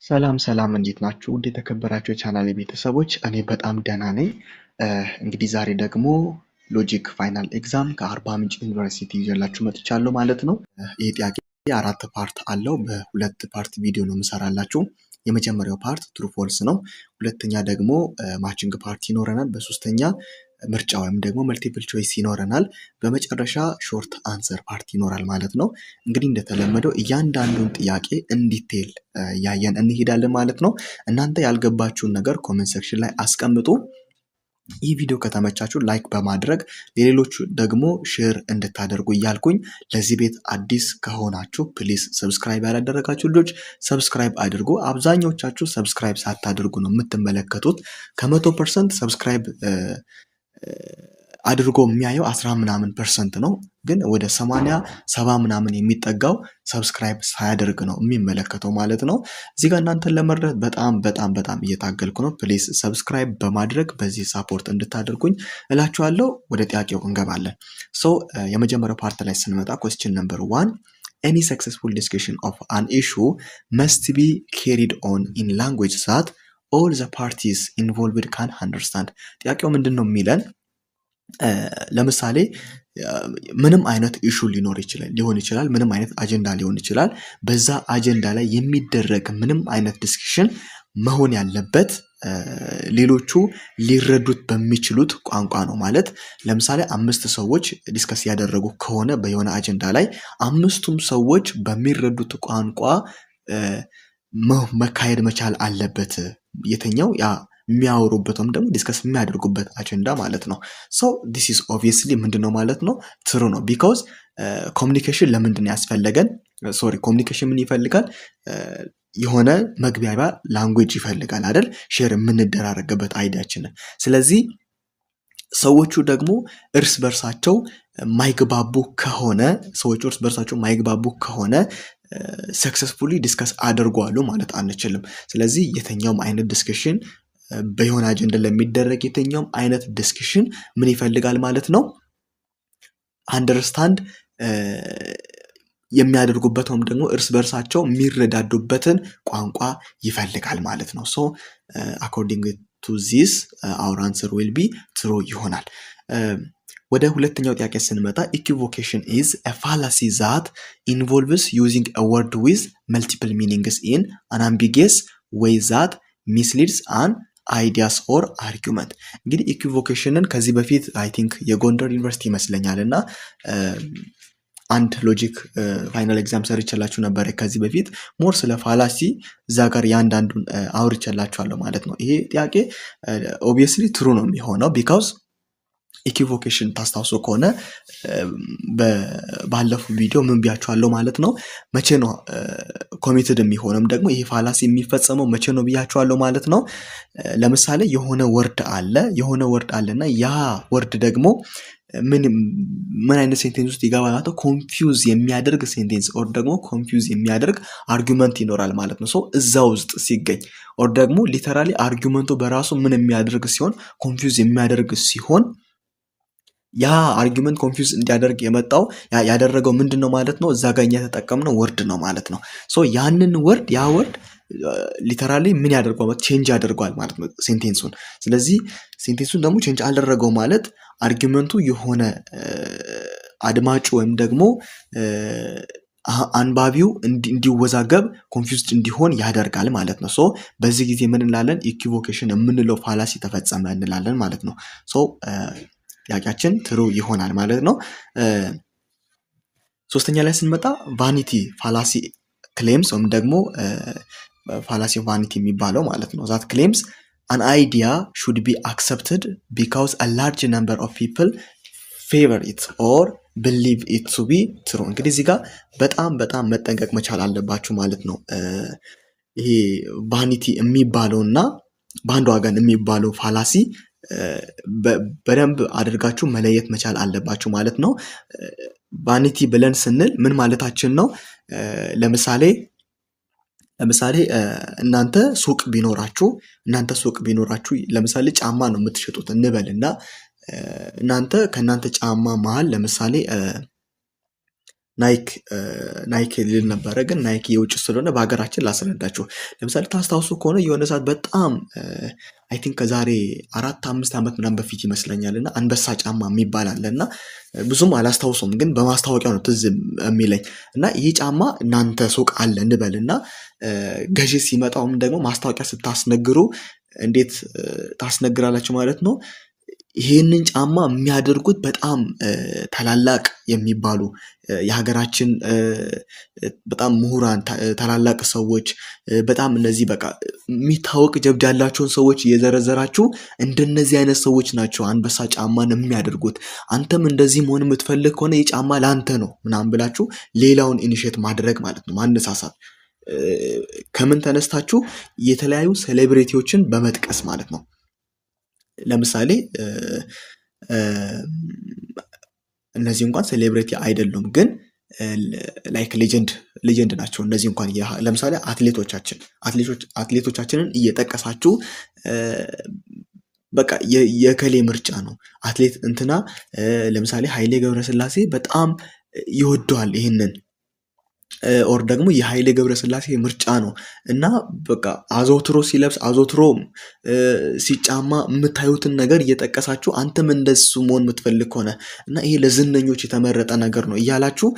ሰላም ሰላም እንዴት ናችሁ? እንዴት ተከበራችሁ የቻናሌ ቤተሰቦች? እኔ በጣም ደህና ነኝ። እንግዲህ ዛሬ ደግሞ ሎጂክ ፋይናል ኤግዛም ከአርባ ምንጭ ዩኒቨርሲቲ ይዤላችሁ መጥቻለሁ ማለት ነው። ይህ ጥያቄ አራት ፓርት አለው። በሁለት ፓርት ቪዲዮ ነው የምሰራላችሁ። የመጀመሪያው ፓርት ትሩ ፎልስ ነው። ሁለተኛ ደግሞ ማችንግ ፓርት ይኖረናል። በሶስተኛ ምርጫ ወይም ደግሞ መልቲፕል ቾይስ ይኖረናል። በመጨረሻ ሾርት አንሰር ፓርት ይኖራል ማለት ነው። እንግዲህ እንደተለመደው እያንዳንዱን ጥያቄ እንዲቴል ያየን እንሄዳለን ማለት ነው። እናንተ ያልገባችሁን ነገር ኮሜንት ሴክሽን ላይ አስቀምጡ። ይህ ቪዲዮ ከተመቻችሁ ላይክ በማድረግ ለሌሎቹ ደግሞ ሼር እንድታደርጉ እያልኩኝ ለዚህ ቤት አዲስ ከሆናችሁ ፕሊዝ ሰብስክራይብ ያላደረጋችሁ ልጆች ሰብስክራይብ አድርጉ። አብዛኞቻችሁ ሰብስክራይብ ሳታደርጉ ነው የምትመለከቱት። ከ100% ሰብስክራይብ አድርጎ የሚያየው 10 ምናምን ፐርሰንት ነው፣ ግን ወደ 80 70 ምናምን የሚጠጋው ሰብስክራይብ ሳያደርግ ነው የሚመለከተው ማለት ነው። እዚህ ጋር እናንተን ለመርዳት በጣም እየታገልኩ ነው። ፕሊዝ ሰብስክራይብ በማድረግ በዚህ ሳፖርት እንድታደርጉኝ እላችኋለሁ። ወደ ጥያቄው እንገባለን። የመጀመሪያው ፓርት ላይ ስንመጣ question number 1 any successful discussion of an issue must be carried on in language that all the parties involved can understand። ጥያቄው ምንድን ነው የሚለን ለምሳሌ ምንም አይነት ኢሹ ሊሆን ይችላል፣ ምንም አይነት አጀንዳ ሊሆን ይችላል። በዛ አጀንዳ ላይ የሚደረግ ምንም አይነት ዲስከሽን መሆን ያለበት ሌሎቹ ሊረዱት በሚችሉት ቋንቋ ነው ማለት። ለምሳሌ 5 ሰዎች ዲስከስ ያደረጉ ከሆነ በየሆነ አጀንዳ ላይ 5ቱም ሰዎች በሚረዱት ቋንቋ መካሄድ መቻል አለበት። የተኛው ያ የሚያወሩበት ወይም ደግሞ ዲስከስ የሚያደርጉበት አጀንዳ ማለት ነው። this is obviously ምንድነው ማለት ነው? ትሩ ነው። because ኮሚኒኬሽን ለምንድን ያስፈልገን? ኮሚኒኬሽን ምን ይፈልጋል? የሆነ መግባቢያ ላንጉዌጅ ይፈልጋል አይደል? ሼር የምንደራረግበት አይዲያችንን። ስለዚህ ሰዎቹ ደግሞ እርስ በርሳቸው ማይግባቡ ከሆነ ሰክሰስፉሊ ዲስከስ አድርጓሉ ማለት አንችልም። ስለዚህ የተኛውም አይነት ዲስከሽን በየሆነ አጀንዳ ለሚደረግ የተኛውም አይነት ዲስከሽን ምን ይፈልጋል ማለት ነው? አንደርስታንድ የሚያደርጉበት ወይም ደግሞ እርስ በርሳቸው የሚረዳዱበትን ቋንቋ ይፈልጋል ማለት ነው። according to this our answer will be true ይሆናል። ወደ ሁለተኛው ጥያቄ ስንመጣ equivocation is a fallacy that involves using a word with multiple meanings in an ambiguous way that misleads an ideas or argument። እንግዲህ equivocationን ከዚህ በፊት I think የጎንደር ዩኒቨርሲቲ ይመስለኛል እና አንድ ሎጂክ ፋይናል ኤግዛም ሰርቼላችሁ ነበር ከዚህ በፊት። ሞር ስለ ፋላሲ እዛ ጋር ያንዳንዱን አውርቼላችኋለሁ ማለት ነው። ይሄ ጥያቄ obviously ትሩ ነው የሚሆነው because ኢኩቮኬሽን ታስታውሱ ከሆነ ባለፈው ቪዲዮ ምን ብያችኋለሁ ማለት ነው። መቼ ነው ኮሚትድ የሚሆነም ደግሞ ይሄ ፋላሲ የሚፈጸመው መቼ ነው ብያችኋለሁ ማለት ነው። ለምሳሌ የሆነ ወርድ አለና ያ ወርድ ደግሞ ምን አይነት ሴንቴንስ ውስጥ ይገባል ማለት ነው? ኮንፊውዝ የሚያደርግ ሴንቴንስ ኦር ደግሞ ኮንፊውዝ የሚያደርግ አርጊውመንት ይኖራል ማለት ነው። እዛ ውስጥ ሲገኝ ኦር ደግሞ ሊተራሊ አርጊውመንቱ በራሱ ምን የሚያደርግ ሲሆን ኮንፊውዝ የሚያደርግ ሲሆን ያ አርጊውመንት ኮንፊውዝ እንዲያደርግ ያደረገው ምንድነው ማለት ነው? እዛ ጋር እኛ የተጠቀምነው ወርድ ነው ማለት ነው። ያንን ያ ወርድ ሊተራሊ ምን ያደርገዋል? ቼንጅ ያደርገዋል ማለት ነው ሴንቴንሱን። ስለዚህ ሴንቴንሱን ደግሞ ቼንጅ አልደረገው ማለት አርጊውመንቱ የሆነ አድማጩ ወይም ደግሞ አንባቢው እንዲወዛገብ ኮንፊውዝድ እንዲሆን ያደርጋል ማለት ነው። በዚህ ጊዜ ምን እንላለን? ኢኩቮኬሽን የምንለው ፋላሲ ተፈጸመ እንላለን ማለት ነው። ጥያቄያችን ትሩ ይሆናል ማለት ነው። ሶስተኛ ላይ ስንመጣ ቫኒቲ ፋላሲ ክሌምስ ወይም ደግሞ ፋላሲ ቫኒቲ የሚባለው ማለት ነው። that claims an idea should be accepted because a large number of people favor it or believe it to be true። እንግዲህ እዚህ ጋር በጣም መጠንቀቅ መቻል አለባችሁ ማለት ነው። ይሄ ቫኒቲ የሚባለውና ባንድ ዋገን የሚባለው ፋላሲ በደንብ አድርጋችሁ መለየት መቻል አለባችሁ ማለት ነው። ቫኒቲ ብለን ስንል ምን ማለታችን ነው? ለምሳሌ እናንተ ሱቅ ቢኖራችሁ ለምሳሌ ጫማ ነው የምትሸጡት እንበልና ከእናንተ ጫማ መሃል ለምሳሌ ናይክ ልል ነበረ፣ ግን ናይክ የውጭ ስለሆነ በሀገራችን ላስረዳችሁ። ለምሳሌ ታስታውሱ ከሆነ የሆነ ሰዓት በጣም አይ ቲንክ ከዛሬ 4-5 ዓመት ምናምን በፊት ይመስለኛል እና አንበሳ ጫማ የሚባል አለ እና ብዙም አላስታውሰውም፣ ግን በማስታወቂያው ነው ትዝ የሚለኝ እና ይህ ጫማ እናንተ ሱቅ አለ እንበል እና ገዢ ሲመጣውም ደግሞ ማስታወቂያ ስታስነግሩ እንዴት ታስነግራላችሁ ማለት ነው። ይህንን ጫማ የሚያደርጉት በጣም ታላላቅ የሚባሉ የሀገራችን በጣም ምሁራን ታላላቅ ሰዎች በጣም እነዚህ በቃ የሚታወቅ ጀብድ ያላቸውን ሰዎች እየዘረዘራችሁ እንደነዚህ አይነት ሰዎች ናቸው አንበሳ ጫማን የሚያደርጉት። አንተም እንደዚህ መሆን የምትፈልግ ከሆነ ይህ ጫማ ለአንተ ነው ምናምን ብላችሁ ሌላውን ኢኒሼት ማድረግ ማለት ነው፣ ማነሳሳት። ከምን ተነስታችሁ? የተለያዩ ሴሌብሪቲዎችን በመጥቀስ ማለት ነው። ለምሳሌ እነዚህ እንኳን ሴሌብሪቲ አይደሉም፣ ግን ላይክ ሌጀንድ ናቸው። እነዚህ እንኳን ለምሳሌ አትሌቶቻችንን እየጠቀሳችሁ በቃ የከሌ ምርጫ ነው አትሌት እንትና ለምሳሌ ኃይሌ ገብረስላሴ በጣም ይወደዋል ይህንን ኦር ደግሞ የኃይሌ ገብረስላሴ ምርጫ ነው እና በቃ አዘውትሮ ሲለብስ አዘውትሮ ሲጫማ የምታዩትን ነገር እየጠቀሳችሁ አንተም እንደሱ መሆን የምትፈልግ ከሆነ እና ይሄ ለዝነኞች የተመረጠ ነገር ነው እያላችሁ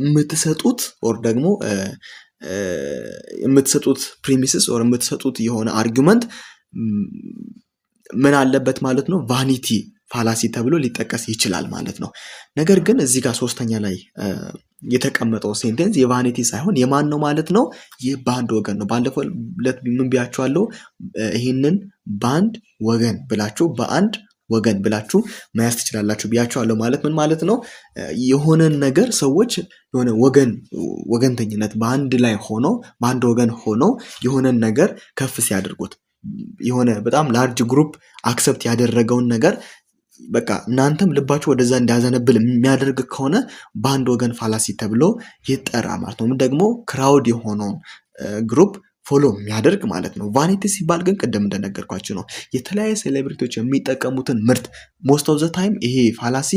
የምትሰጡት ኦር ደግሞ የምትሰጡት ፕሪሚስስ ኦር የምትሰጡት የሆነ አርጊመንት ምን አለበት ማለት ነው? ቫኒቲ ፋላሲ ተብሎ ሊጠቀስ ይችላል ማለት ነው። ነገር ግን እዚህ ጋር ሶስተኛ ላይ የተቀመጠው ሴንቴንስ የቫኒቲ ሳይሆን የማን ነው ማለት ነው? ይህ በአንድ ወገን ነው። ባለፈው ምን ብያችኋለሁ? ይህንን በአንድ ወገን ብላችሁ በአንድ ወገን ብላችሁ መያዝ ትችላላችሁ ብያችኋለሁ። ማለት ምን ማለት ነው? የሆነን ነገር ሰዎች የሆነ ወገንተኝነት በአንድ ላይ ሆኖ በአንድ ወገን ሆኖ የሆነን ነገር ከፍ ሲያደርጉት የሆነ በጣም ላርጅ ግሩፕ አክሰፕት ያደረገውን ነገር በቃ እናንተም ልባችሁ ወደዛ እንዲያዘነብል የሚያደርግ ከሆነ በአንድ ወገን ፋላሲ ተብሎ ይጠራ ማለት ነው። ምን ደግሞ ክራውድ የሆነውን ግሩፕ ፎሎ የሚያደርግ ማለት ነው። ቫኒቲ ሲባል ግን ቅድም እንደነገርኳችሁ ነው። የተለያዩ ሴሌብሪቲዎች የሚጠቀሙትን ምርት ሞስት ኦፍ ዘ ታይም ይሄ ፋላሲ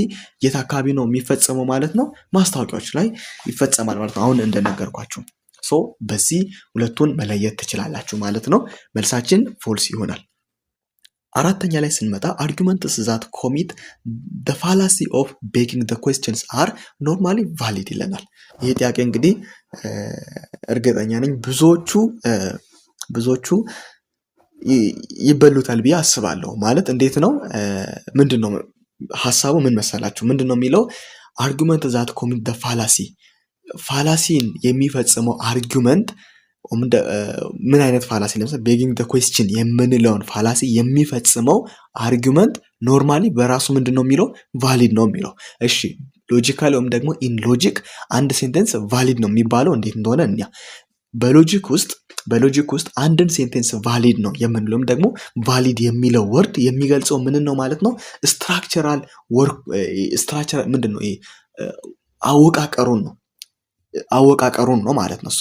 የት አካባቢ ነው የሚፈጸመው ማለት ነው? ማስታወቂያዎች ላይ ይፈጸማል ማለት ነው። አሁን እንደነገርኳችሁ በዚህ ሁለቱን መለየት ትችላላችሁ ማለት ነው። መልሳችን ፎልስ ይሆናል። አራተኛ ላይ ስንመጣ arguments that commit the fallacy of begging the questions are normally valid ይለናል። ይሄ ጥያቄ እንግዲህ እርግጠኛ ነኝ ብዙዎቹ ይበሉታል ብዬ አስባለሁ። ማለት እንዴት ነው? ምንድነው ሐሳቡ? ምን መሰላችሁ? ምንድነው የሚለው arguments that commit the fallacy ፋላሲን የሚፈጽመው አርጊመንት ምን አይነት ፋላሲ? ለምሳሌ ቤጊንግ ዘ ኩዌስችን የምንለውን ፋላሲ የሚፈጽመው አርጊመንት ኖርማሊ በራሱ ምንድነው የሚለው? ቫሊድ ነው የሚለው። እሺ ሎጂካሊ ወይም ደግሞ ኢን ሎጂክ አንድ ሴንቴንስ ቫሊድ ነው የሚባለው እንዴት እንደሆነ እኛ በሎጂክ ውስጥ አንድን ሴንቴንስ ቫሊድ ነው የምንለውም ደግሞ ቫሊድ የሚለው ወርድ የሚገልጸው ምን ነው ማለት ነው? ስትራክቸራል ምንድነው? አወቃቀሩን ነው ማለት ነው።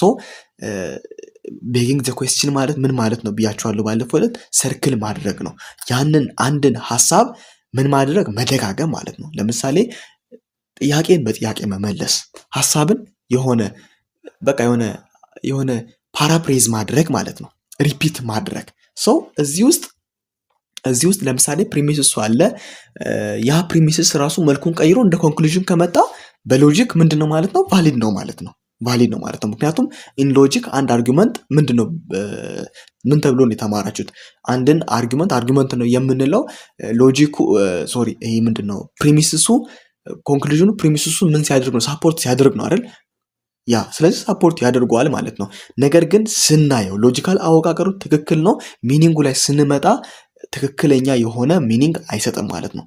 ቤጊንግ ዘ ኩዌስችን ማለት ምን ማለት ነው ብያችኋለሁ ባለፈው ዕለት። ሰርክል ማድረግ ነው። ያንን አንድን ሐሳብ ምን ማድረግ? መደጋገም ማለት ነው። ለምሳሌ ጥያቄን በጥያቄ መመለስ፣ ሐሳብን የሆነ ፓራፕሬዝ ማድረግ ማለት ነው። ሪፒት ማድረግ። እዚህ ውስጥ ለምሳሌ ፕሪሚስስ አለ። ያ ፕሪሚስስ ራሱ መልኩን ቀይሮ እንደ ኮንክሉዥን ከመጣ በሎጂክ ምንድነው ማለት ነው? ቫሊድ ነው ማለት ነው። ምክንያቱም ኢን ሎጂክ አንድ አርጊመንት ምንድነው? ምን ተብሎ ነው የተማራችሁት? አንድን አርጊመንት ነው የምንለው ሎጂኩ ይሄ ምንድነው? ፕሪሚስሱ ኮንክሉዥኑ ፕሪሚስሱ ምን ሲያደርግ ነው? ሳፖርት ሲያደርግ ነው አይደል? ስለዚህ ሳፖርት ያደርገዋል ማለት ነው። ነገር ግን ስናየው ሎጂካል አወቃቀሩ ትክክል ነው፣ ሚኒንጉ ላይ ስንመጣ ትክክለኛ የሆነ ሚኒንግ አይሰጥም ማለት ነው።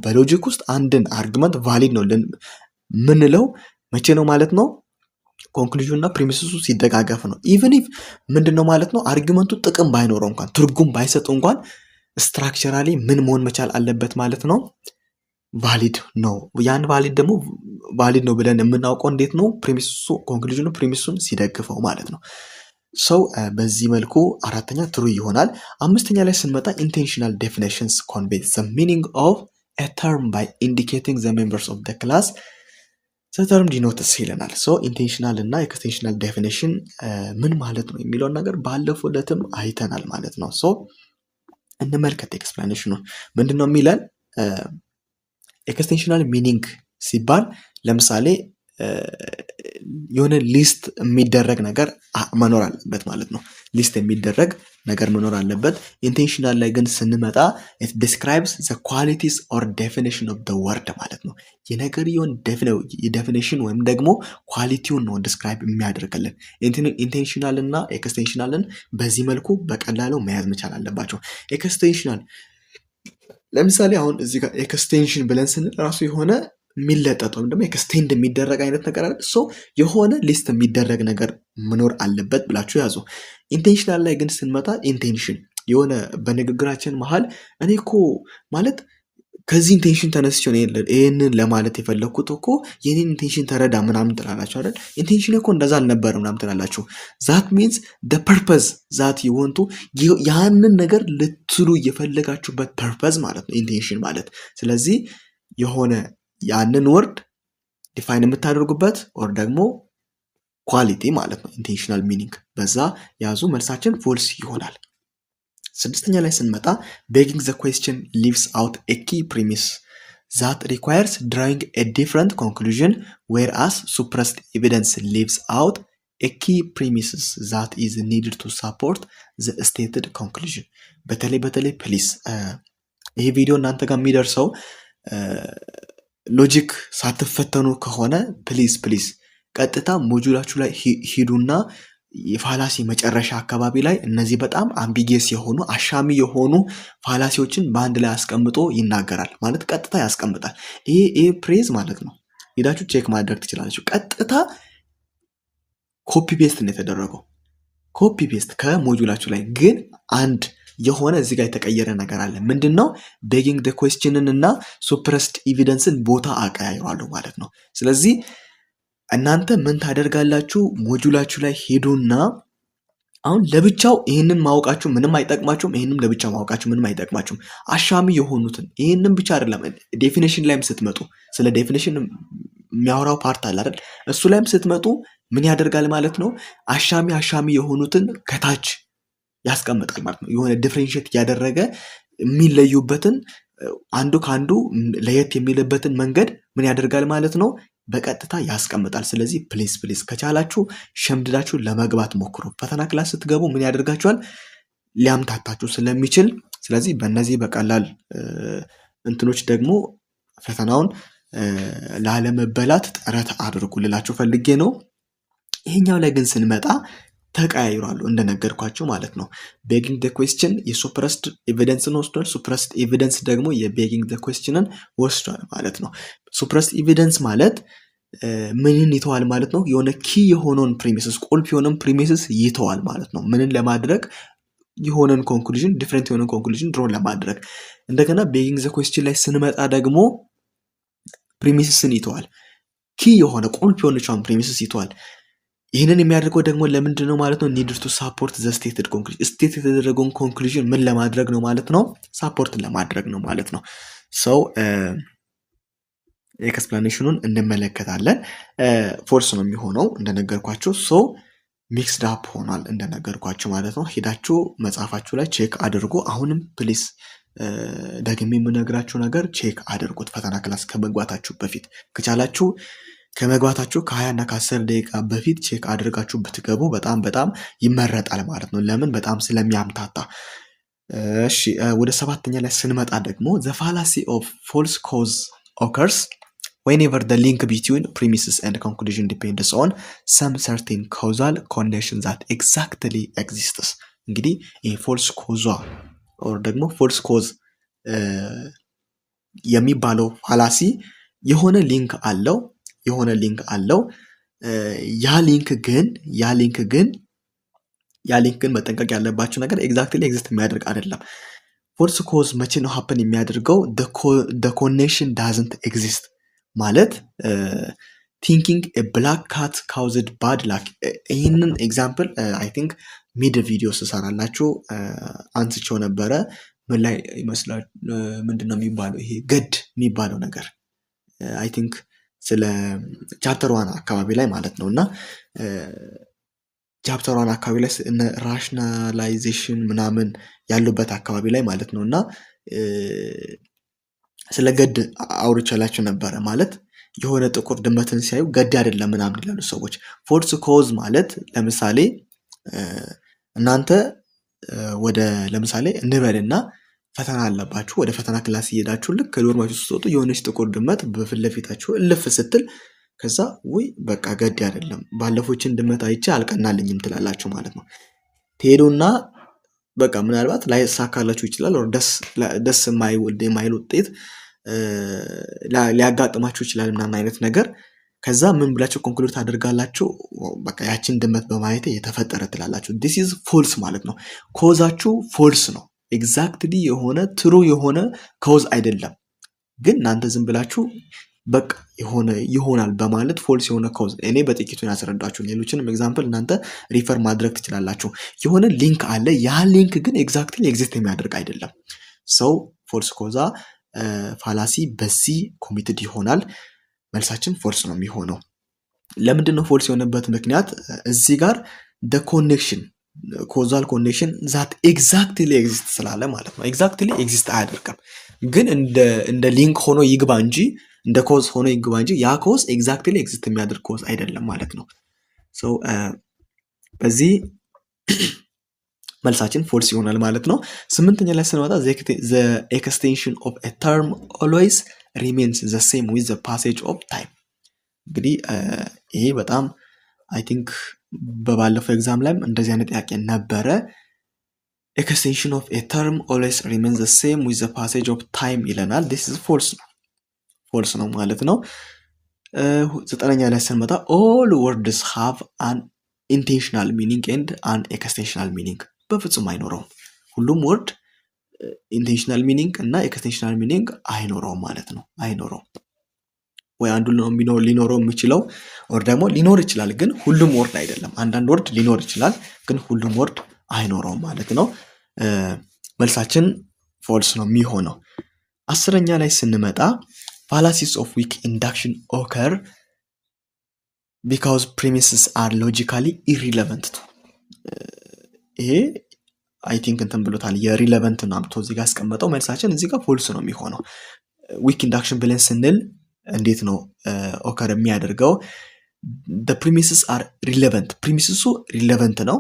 በሎጂክ ውስጥ አንድን አርጊመንት ቫሊድ ነው ምንለው መቼ ነው ማለት ነው? ኮንክሉዥን እና ፕሪሚስሱ ሲደጋገፍ ነው። ኢቭን ኢፍ ምንድነው ማለት ነው? አርጊመንቱ ጥቅም ባይኖረው እንኳን ትርጉም ባይሰጥ እንኳን ስትራክቸራሊ ምን መሆን መቻል አለበት ማለት ነው? ቫሊድ ነው። ያን ቫሊድ ነው ብለን የምናውቀው እንዴት ነው? ፕሪሚስሱ ኮንክሉዥኑ ፕሪሚስሱን ሲደግፈው ማለት ነው። በዚህ መልኩ አራተኛ ትሩ ይሆናል። አምስተኛ ላይ ስንመጣ ኢንቴንሽናል ዴፊኒሽንስ ኮንቬይ ዘ ሚኒንግ ኦፍ a term by indicating the members of the class ተርም ዲኖትስ ይለናል። ሶ ኢንቴንሽናል እና ኤክስቴንሽናል ዴፊኒሽን ምን ማለት ነው የሚለውን ነገር ባለፈው ዕለትም አይተናል ማለት ነው። ሶ እንመልከት ኤክስፕላኔሽኑን ምንድነው የሚለን። ኤክስቴንሽናል ሚኒንግ ሲባል ለምሳሌ የሆነ ሊስት የሚደረግ ነገር መኖር አለበት ማለት ነው። ሊስት የሚደረግ ነገር መኖር አለበት። ኢንቴንሽናል ላይ ግን ስንመጣ it describes the qualities or definition of the word ማለት ነው። የነገርየውን ዴፊኒሽን ወይም ደግሞ ኳሊቲውን ነው ዲስክራይብ የሚያደርግልን። ኢንቴንሽናል እና ኤክስቴንሽናልን በዚህ መልኩ በቀላሉ መያዝ መቻል አለባቸው። ኤክስቴንሽናል ለምሳሌ አሁን እዚህ ጋር ኤክስቴንሽን ብለን ስንል ራሱ የሆነ የሚለጠጥ ወይም ደግሞ ኤክስቴንድ የሚደረግ አይነት ነገር አለ። ሶ የሆነ ሊስት የሚደረግ ነገር መኖር አለበት ብላችሁ ያዙ። ኢንቴንሽናል ላይ ግን ስንመጣ ኢንቴንሽን የሆነ በንግግራችን መሀል እኔ እኮ ማለት ከዚህ ኢንቴንሽን ተነስቼ ነው ይሄንን ለማለት የፈለኩት እኮ የኔን ኢንቴንሽን ተረዳ ምናምን ትላላችሁ አይደል? ኢንቴንሽን እኮ እንደዛ አልነበረም ምናምን ትላላችሁ። ዛት ሚንስ the purpose that you want to ያንን ነገር ልትሉ የፈለጋችሁበት ፐርፐዝ ማለት ነው ኢንቴንሽን ማለት። ስለዚህ የሆነ ያንን ወርድ ዲፋይን የምታደርጉበት ኦር ደግሞ ኳሊቲ ማለት ነው ኢንቴንሽናል ሚኒንግ። በዛ ያዙ፣ መልሳችን ፎልስ ይሆናል። ስድስተኛ ላይ ስንመጣ begging the question leaves out a key premise that requires drawing a different conclusion whereas suppressed evidence leaves out a key premises that is needed to support the stated conclusion። በተለይ ፕሊስ ይሄ ቪዲዮ እናንተ ጋር የሚደርሰው ሎጂክ ሳትፈተኑ ከሆነ ፕሊስ ቀጥታ ሞጁላችሁ ላይ ሂዱና የፋላሲ መጨረሻ አካባቢ ላይ እነዚህ በጣም አምቢጌስ የሆኑ አሻሚ የሆኑ ፋላሲዎችን በአንድ ላይ አስቀምጦ ይናገራል ማለት ቀጥታ ያስቀምጣል። ይሄ ፕሬዝ ማለት ነው። ሄዳችሁ ቼክ ማድረግ ትችላላችሁ። ቀጥታ ኮፒ ፔስት ነው የተደረገው። ኮፒ ፔስት ከሞጁላችሁ ላይ ግን አንድ የሆነ እዚህ ጋር የተቀየረ ነገር አለ። ምንድነው? ቤጊንግ ዘ ኩዌስችንን እና ሱፕረስድ ኤቪደንስን ቦታ አቀያይሯሉ ማለት ነው። ስለዚህ እናንተ ምን ታደርጋላችሁ? ሞጁላችሁ ላይ ሄዱና አሁን ለብቻው ይህንን ማወቃችሁ ምንም አይጠቅማችሁም፣ ይህንም ለብቻ ማወቃችሁ ምንም አይጠቅማችሁም። አሻሚ የሆኑትን ይህንን ብቻ አይደለም፣ ዴፊኒሽን ላይም ስትመጡ ስለ ዴፊኒሽን የሚያወራው ፓርት አለ አይደል? እሱ ላይም ስትመጡ ምን ያደርጋል ማለት ነው? አሻሚ የሆኑትን ከታች ያስቀምጣል ማለት ነው። የሆነ ዲፍሬንሺየት እያደረገ የሚለዩበትን አንዱ ከአንዱ ለየት የሚልበትን መንገድ ምን ያደርጋል ማለት ነው? በቀጥታ ያስቀምጣል። ስለዚህ ፕሊስ ከቻላችሁ ሸምድዳችሁ ለመግባት ሞክሩ። ፈተና ክላስ ስትገቡ ምን ያደርጋችኋል? ሊያምታታችሁ ስለሚችል፣ ስለዚህ በእነዚህ በቀላል እንትኖች ደግሞ ፈተናውን ላለመበላት ጥረት አድርጉ ልላችሁ ፈልጌ ነው። ይሄኛው ላይ ግን ስንመጣ ተቀያይሯሉ እንደነገርኳችሁ ማለት ነው። ቤጊንግ ዘ ኩዌስችን የሱፕረስድ ኤቪደንስን ወስዷል። ሱፕረስድ ኤቪደንስ ደግሞ የቤጊንግ ዘ ኩዌስችንን ወስዷል ማለት ነው። ሱፕረስድ ኤቪደንስ ማለት ምንን ይተዋል ማለት ነው? የሆነ ኪ የሆነውን ፕሪሚስስ ቁልፍ የሆነውን ፕሪሚስስ ይተዋል ማለት ነው። ምንን ለማድረግ? የሆነን ኮንክሉዥን ዲፍረንት የሆነን ኮንክሉዥን ድሮ ለማድረግ። እንደገና ቤጊንግ ዘ ኩዌስችን ላይ ስንመጣ ደግሞ ፕሪሚስስን ይተዋል። ኪ የሆነ ቁልፍ የሆነቻውን ፕሪሚስስ ይተዋል። ይህንን የሚያደርገው ደግሞ ለምንድን ነው ማለት ነው? ኒድድ ቱ ሳፖርት ዘ ስቴትድ ኮንክሉዥን። ስቴት የተደረገውን ኮንክሉዥን ምን ለማድረግ ነው ማለት ነው? ሳፖርት ለማድረግ ነው ማለት ነው። ሰው ኤክስፕላኔሽኑን እንመለከታለን። ፎርስ ነው የሚሆነው እንደነገርኳችሁ። ሶ ሚክስድ አፕ ሆኗል እንደነገርኳችሁ ማለት ነው። ሄዳችሁ መጽሐፋችሁ ላይ ቼክ አድርጎ። አሁንም ፕሊስ ደግሜ የምነግራችሁ ነገር ቼክ አድርጉት ፈተና ክላስ ከመግባታችሁ በፊት ከቻላችሁ ከመግባታችሁ ከ20 እና ከ10 ደቂቃ በፊት ቼክ አድርጋችሁ ብትገቡ በጣም ይመረጣል ማለት ነው። ለምን? በጣም ስለሚያምታታ። እሺ ወደ ሰባተኛ ላይ ስንመጣ ደግሞ the fallacy of false cause occurs whenever the link between premises and conclusion depends on some certain causal connection that exactly exists። እንግዲህ ይሄ false cause or ደግሞ false cause የሚባለው ፋላሲ የሆነ ሊንክ አለው ያ ሊንክ ግን መጠንቀቅ ያለባችሁ ነገር ኤግዛክትሊ ኤግዚስት የሚያደርግ አይደለም። ፎልስ ኮዝ መቼ ነው ሀፕን የሚያደርገው? the connection doesn't exist ማለት thinking a black cat caused bad luck። ይህንን ኤግዛምፕል አይ ቲንክ ሚድ ቪዲዮ ስሰራላችሁ አንስቼው ነበረ። ምን ላይ ይመስላል? ምንድነው የሚባለው? ይሄ ገድ የሚባለው ነገር አይ ቲንክ ስለ ቻፕተር 1 አካባቢ ላይ ማለት ነውና ቻፕተር 1 አካባቢ ላይ ራሽናላይዜሽን ምናምን ያሉበት አካባቢ ላይ ማለት ነውና ስለ ገድ አውርቻላችሁ ነበረ። ማለት የሆነ ጥቁር ድመትን ሲያዩ ገድ አይደለም ምናምን ይላሉ ሰዎች። ፎልስ ኮዝ ማለት ለምሳሌ እናንተ ወደ ለምሳሌ እንበልና ፈተና አለባችሁ፣ ወደ ፈተና ክላስ እየሄዳችሁ ልክ ከዶርማችሁ ስትወጡ የሆነች ጥቁር ድመት በፊት ለፊታችሁ እልፍ ስትል ከዛ ወይ በቃ ገድ አይደለም ባለፎችን ድመት አይቼ አልቀናልኝም ትላላችሁ ማለት ነው። ትሄዱና በቃ ምናልባት ላይሳካላችሁ ይችላል፣ ደስ የማይል ውጤት ሊያጋጥማችሁ ይችላል ምናምን አይነት ነገር። ከዛ ምን ብላችሁ ኮንክሉድ ታደርጋላችሁ? በቃ ያችን ድመት በማየት የተፈጠረ ትላላችሁ። this is false ማለት ነው። ኮዛችሁ ፎልስ ነው። ኤግዛክትሊ የሆነ ትሩ የሆነ ኮዝ አይደለም። ግን እናንተ ዝም ብላችሁ በቃ ይሆናል በማለት ፎልስ የሆነ ኮዝ እኔ በጥቂቱን ያስረዳችሁ። ሌሎችንም ኤግዛምፕል እናንተ ሪፈር ማድረግ ትችላላችሁ። የሆነ ሊንክ አለ፣ ያ ሊንክ ግን ኤግዛክትሊ ኤግዚስት የሚያደርግ አይደለም። ሰው ፎልስ ኮዛ ፋላሲ በዚህ ኮሚትድ ይሆናል። መልሳችን ፎልስ ነው የሚሆነው። ለምንድን ነው ፎልስ የሆነበት ምክንያት? እዚህ ጋር the connection ኮዛል ኮኔክሽን ዛት ኤግዛክትሊ ኤግዚስት ስላለ ማለት ነው። ኤግዛክትሊ ኤግዚስት አያደርግም፣ ግን እንደ ሊንክ ሆኖ ይግባ እንጂ እንደ ኮዝ ሆኖ ይግባ እንጂ ያ ኮዝ ኤግዛክትሊ ኤግዚስት የሚያደርግ ኮዝ አይደለም ማለት ነው። ሶ በዚህ መልሳችን ፎልስ ይሆናል ማለት ነው። ስምንተኛ ላይ ስንመጣ the extension of a term always remains the same with the passage of time። እንግዲህ ይሄ በጣም አይ ቲንክ በባለፈው ኤግዛም ላይም እንደዚህ አይነት ጥያቄ ነበረ። extension of a term always remains the same with the passage of time ይለናል። this is false ነው ማለት ነው። ዘጠነኛ ላይ ስንመጣ all words have an intentional meaning and an extensional meaning። በፍጹም አይኖረውም። ሁሉም ወርድ ኢንቴንሽናል ሚኒንግ እና ኤክስቴንሽናል ሚኒንግ አይኖረውም ማለት ነው። አይኖረውም ወይ አንዱ ሊኖረው የሚችለው ወር ደግሞ ሊኖር ይችላል፣ ግን ሁሉም ወርድ አይደለም። አንዳንድ ወርድ ሊኖር ይችላል፣ ግን ሁሉም ወርድ አይኖረውም ማለት ነው። መልሳችን ፎልስ ነው የሚሆነው። አስረኛ ላይ ስንመጣ fallacies of weak induction occur because premises are logically irrelevant። ይሄ አይ ቲንክ እንትን ብሎታል የሪሌቨንት ነው አምጥቶ እዚህ ጋር አስቀመጠው። መልሳችን እዚህ ጋር ፎልስ ነው የሚሆነው። ዊክ ኢንዳክሽን ብለን ስንል እንዴት ነው ኦከር የሚያደርገው? the premises are relevant። ፕሪሚስሱ ሪሌቨንት ነው።